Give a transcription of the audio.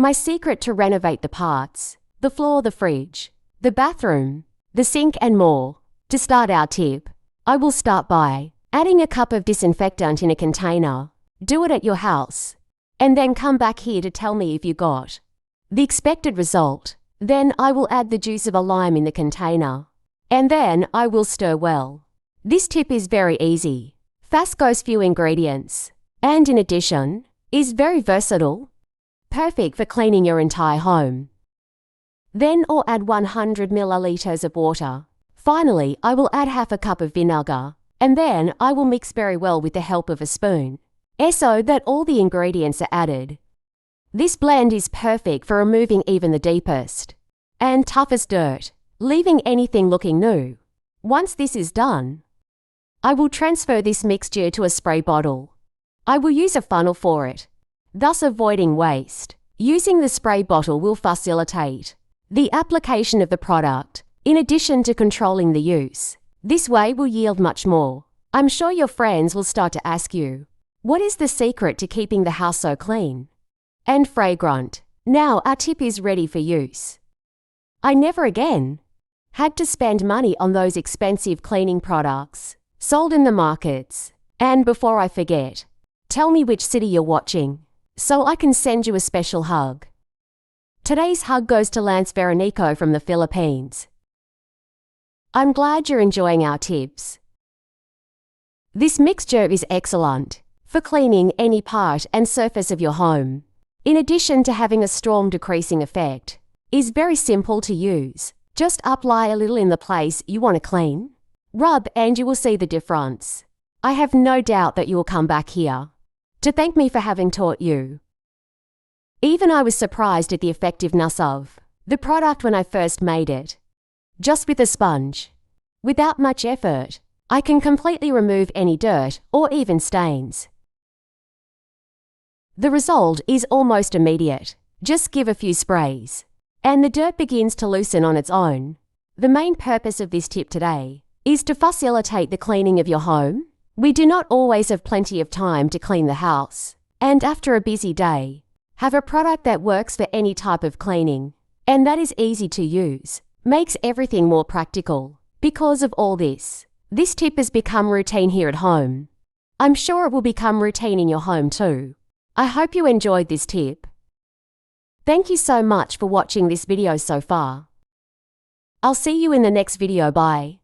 My secret to renovate the parts, the floor, the fridge, the bathroom, the sink and more. To start our tip, I will start by adding a cup of disinfectant in a container. Do it at your house. And then come back here to tell me if you got the expected result. Then I will add the juice of a lime in the container. And then I will stir well. This tip is very easy, fast, goes few ingredients, and in addition, is very versatile, perfect for cleaning your entire home. Then I'll add 100 milliliters of water. Finally, I will add half a cup of vinegar, and then I will mix very well with the help of a spoon, so that all the ingredients are added. This blend is perfect for removing even the deepest and toughest dirt, leaving anything looking new. Once this is done, I will transfer this mixture to a spray bottle. I will use a funnel for it, thus avoiding waste. Using the spray bottle will facilitate the application of the product, in addition to controlling the use. This way will yield much more. I'm sure your friends will start to ask you, what is the secret to keeping the house so clean and fragrant? Now our tip is ready for use. I never again had to spend money on those expensive cleaning products sold in the markets. And before I forget, tell me which city you're watching, so I can send you a special hug. Today's hug goes to Lance Veronico from the Philippines. I'm glad you're enjoying our tips. This mixture is excellent for cleaning any part and surface of your home. In addition to having a storm decreasing effect, is very simple to use. Just apply a little in the place you want to clean. Rub and you will see the difference. I have no doubt that you will come back here to thank me for having taught you. Even I was surprised at the effectiveness of the product when I first made it. Just with a sponge, without much effort, I can completely remove any dirt or even stains. The result is almost immediate. Just give a few sprays, and the dirt begins to loosen on its own. The main purpose of this tip today is to facilitate the cleaning of your home. We do not always have plenty of time to clean the house, and after a busy day, have a product that works for any type of cleaning, and that is easy to use, makes everything more practical. Because of all this tip has become routine here at home. I'm sure it will become routine in your home too. I hope you enjoyed this tip. Thank you so much for watching this video so far. I'll see you in the next video. Bye.